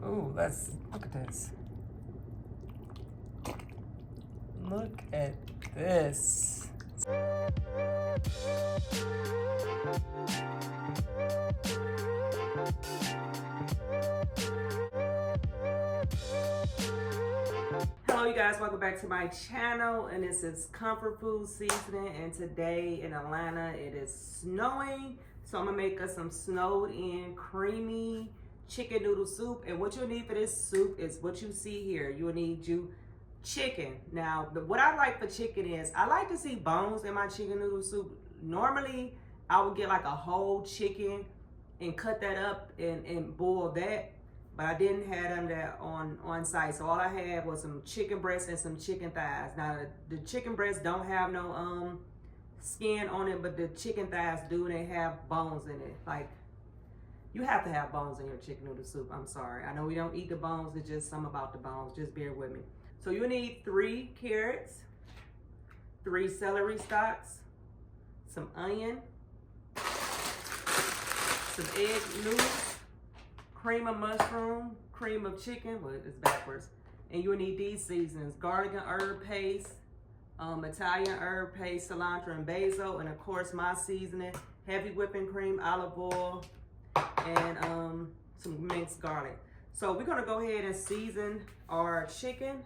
Ooh, let's look at this. Look at this. Hello you guys, welcome back to my channel, and this is comfort food seasoning, and today in Atlanta it is snowing, so I'm gonna make us some snowed in creamy chicken noodle soup. And what you'll need for this soup is what you see here. You'll need chicken. Now what I like for chicken is I like to see bones in my chicken noodle soup. Normally I would get like a whole chicken and cut that up and boil that, but I didn't have them that on site. So all I had was some chicken breasts and some chicken thighs. Now the chicken breasts don't have no skin on it, but the chicken thighs do, and they have bones in it. Like, you have to have bones in your chicken noodle soup. I'm sorry. I know we don't eat the bones. It's just something about the bones. Just bear with me. So you need 3 carrots, 3 celery stalks, some onion, some egg noodles, cream of mushroom, cream of chicken, well, it's backwards. And you'll need these seasonings: garlic and herb paste, Italian herb paste, cilantro and basil, and of course my seasoning, heavy whipping cream, olive oil, and some minced garlic. So we're gonna go ahead and season our chicken.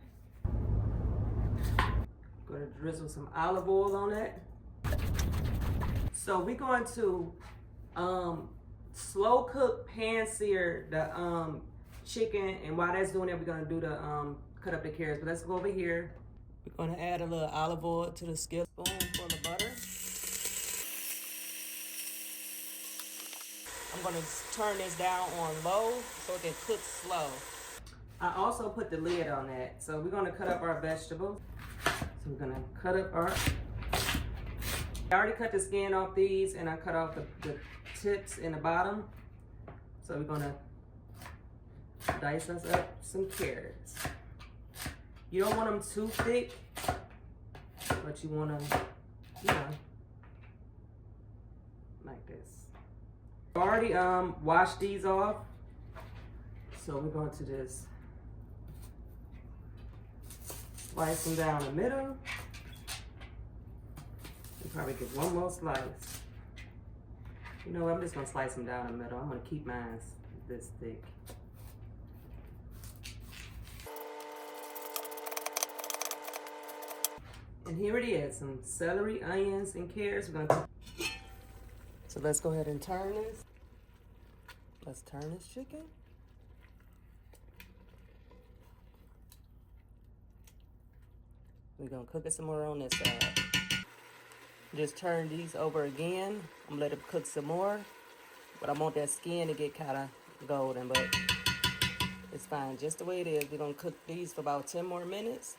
Gonna drizzle some olive oil on it. So we're going to slow cook, pan sear the chicken, and while that's doing that, we're gonna do the cut up the carrots. But let's go over here. We're gonna add a little olive oil to the skillet, spoonful of butter. I'm gonna turn this down on low so it can cook slow. I also put the lid on that. So we're gonna cut up our vegetables. So we're gonna cut up our, I already cut the skin off these, and I cut off the tips in the bottom. So we're gonna dice us up some carrots. You don't want them too thick, but you want them, you know, like this. I already washed these off, so we're going to just slice them down the middle. We'll probably get one more slice. You know what, I'm just gonna slice them down the middle. I'm gonna keep mine this thick. And here it is, some celery, onions, and carrots. So let's go ahead and turn this. Let's turn this chicken. We're gonna cook it some more on this side. Just turn these over again. I'm gonna let it cook some more, but I want that skin to get kind of golden, but it's fine just the way it is. We're gonna cook these for about 10 more minutes,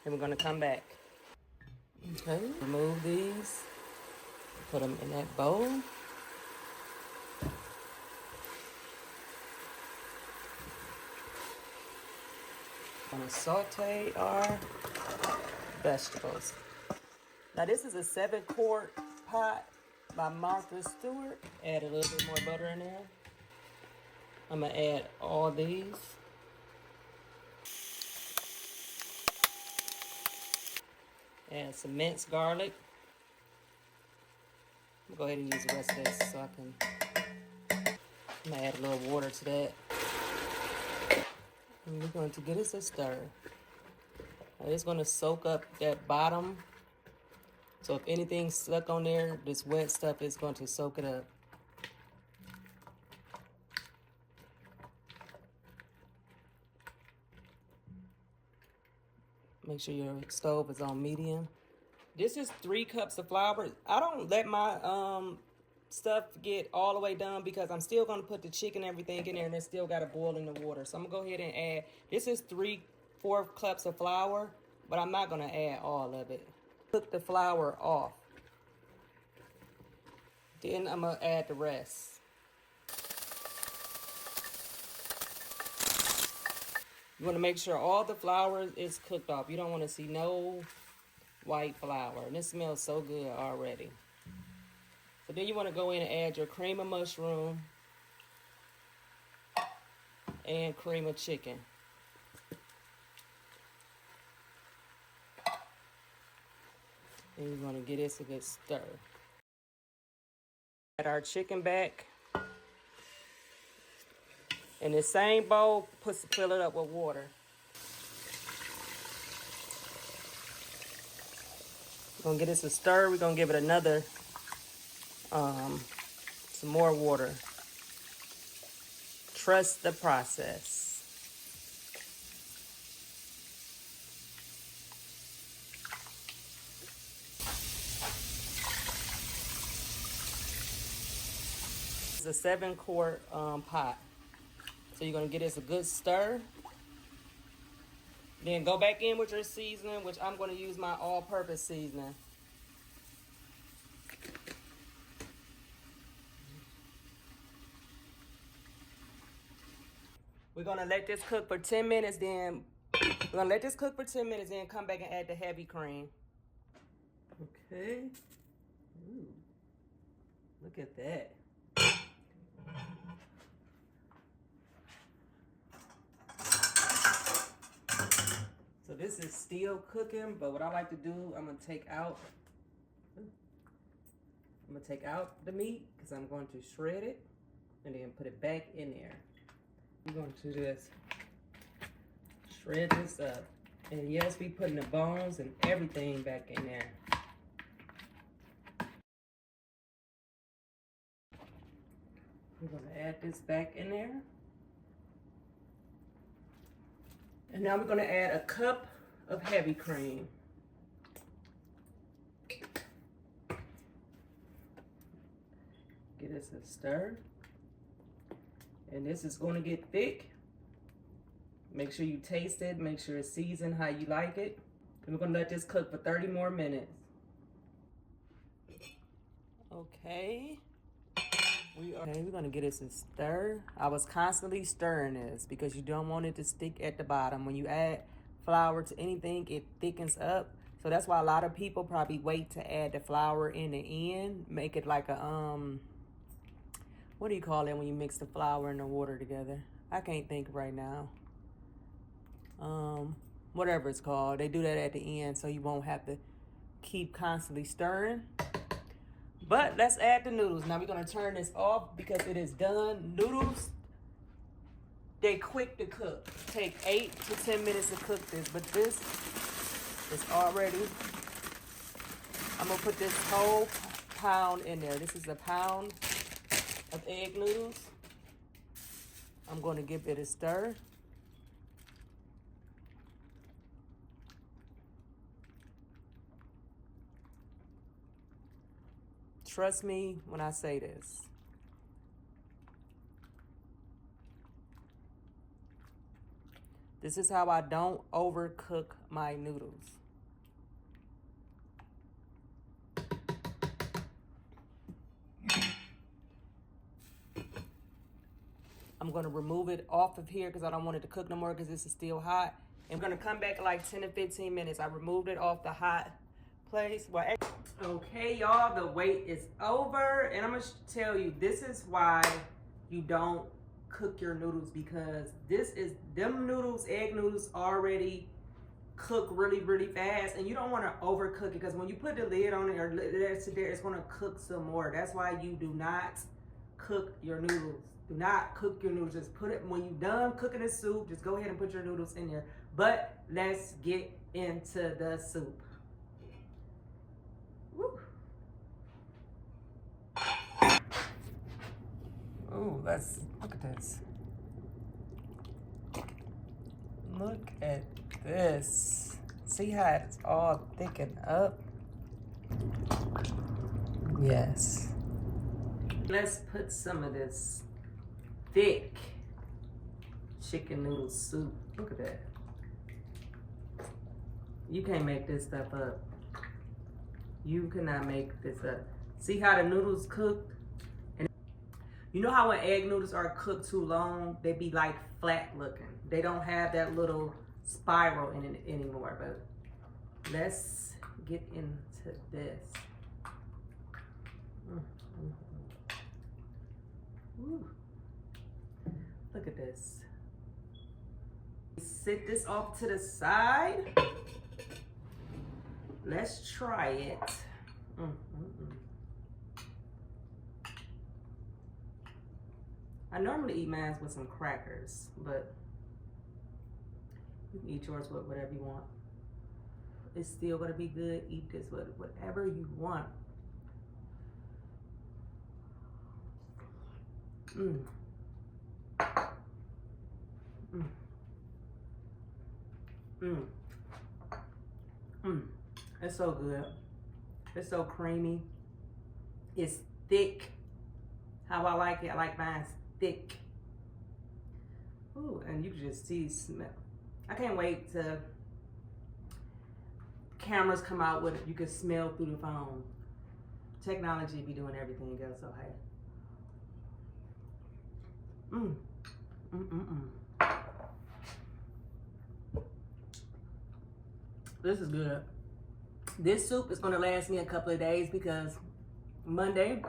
and we're gonna come back. Okay, remove these, put them in that bowl. Gonna saute our vegetables. Now this is a 7-quart pot by Martha Stewart. Add a little bit more butter in there. I'm gonna add all these. Add some minced garlic. I'm gonna go ahead and use the rest of this so I can, I'm gonna add a little water to that. And we're going to get us a stir. Now it's gonna soak up that bottom. So if anything's stuck on there, this wet stuff is going to soak it up. Make sure your stove is on medium. This is 3 cups of flour. I don't let my stuff get all the way done because I'm still gonna put the chicken and everything in there, and it's still gotta boil in the water. So I'm gonna go ahead and add, this is 3/4 cups of flour, but I'm not gonna add all of it. Cook the flour off. Then I'm gonna add the rest. You wanna make sure all the flour is cooked off. You don't wanna see no white flour. And it smells so good already. So then you wanna go in and add your cream of mushroom. and cream of chicken. And we're gonna get this a good stir. Add our chicken back. In the same bowl, fill it up with water. We're gonna get this a stir. We're gonna give it another, some more water. Trust the process. It's a 7-quart pot. So you're gonna get this a good stir. Then go back in with your seasoning, which I'm gonna use my all-purpose seasoning. We're gonna let this cook for 10 minutes, then come back and add the heavy cream. Okay. Ooh. Look at that. So this is still cooking, but what I like to do, I'm gonna take out the meat because I'm going to shred it and then put it back in there. I'm going to just shred this up. And yes, we putting the bones and everything back in there. We're gonna add this back in there. And now we're gonna add a cup of heavy cream. Get us a stir. And this is gonna get thick. Make sure you taste it, make sure it's seasoned how you like it. And we're gonna let this cook for 30 more minutes. Okay. We're gonna get this a stir. I was constantly stirring this because you don't want it to stick at the bottom. When you add flour to anything, it thickens up. So that's why a lot of people probably wait to add the flour in the end. Make it like a, what do you call it when you mix the flour and the water together? I can't think right now. Whatever it's called. They do that at the end so you won't have to keep constantly stirring. But let's add the noodles. Now we're gonna turn this off because it is done. Noodles, they quick to cook. Take 8 to 10 minutes to cook this, but this is already, I'm gonna put this whole pound in there. This is a pound of egg noodles. I'm gonna give it a stir. Trust me when I say this. This is how I don't overcook my noodles. I'm gonna remove it off of here because I don't want it to cook no more because this is still hot. I'm gonna come back in like 10 to 15 minutes. I removed it off the hot place. Okay, y'all, the wait is over. And I'm gonna tell you, this is why you don't cook your noodles, because them noodles, egg noodles, already cook really, really fast. And you don't wanna overcook it because when you put the lid on it or let sit there, it's gonna cook some more. That's why you do not cook your noodles. Do not cook your noodles. Just put it, when you're done cooking the soup, just go ahead and put your noodles in there. But let's get into the soup. Woo. Ooh, let's look at this. Look at this. See how it's all thickened up? Yes. Let's put some of this thick chicken noodle soup. Look at that. You can't make this stuff up. You cannot make this up. See how the noodles cooked? And you know how when egg noodles are cooked too long, they be like flat looking. They don't have that little spiral in it anymore. But let's get into this. Ooh. Look at this. Sit this off to the side. Let's try it. I normally eat mine with some crackers, but you can eat yours with whatever you want. It's still gonna be good. Eat this with whatever you want. It's so good. It's so creamy. It's thick. How I like it. I like mine thick. Ooh, and you can just see smell. I can't wait to cameras come out with it. You can smell through the phone. Technology be doing everything else. So hey. This is good. This soup is gonna last me a couple of days because Monday,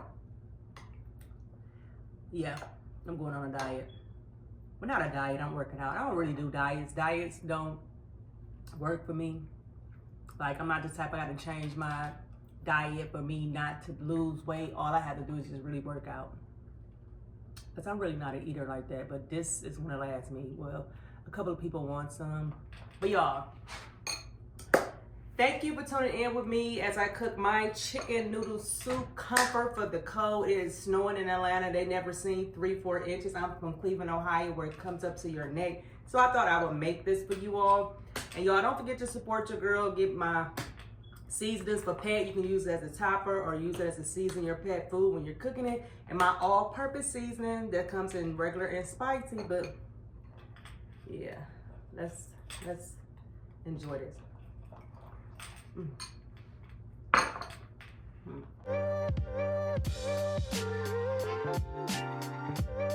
yeah, I'm going on a diet. Well, not a diet, I'm working out. I don't really do diets. Diets don't work for me. Like, I'm not the type I gotta change my diet for me not to lose weight. All I have to do is just really work out. Because I'm really not an eater like that, but this is gonna last me. Well, a couple of people want some. But y'all, thank you for tuning in with me as I cook my chicken noodle soup. Comfort for the cold. It is snowing in Atlanta. They never seen 3-4 inches. I'm from Cleveland, Ohio, where it comes up to your neck. So I thought I would make this for you all. And y'all, don't forget to support your girl. Get my seasonings for pet. You can use it as a topper or use it as a season your pet food when you're cooking it. And my all-purpose seasoning that comes in regular and spicy. But yeah, let's enjoy this.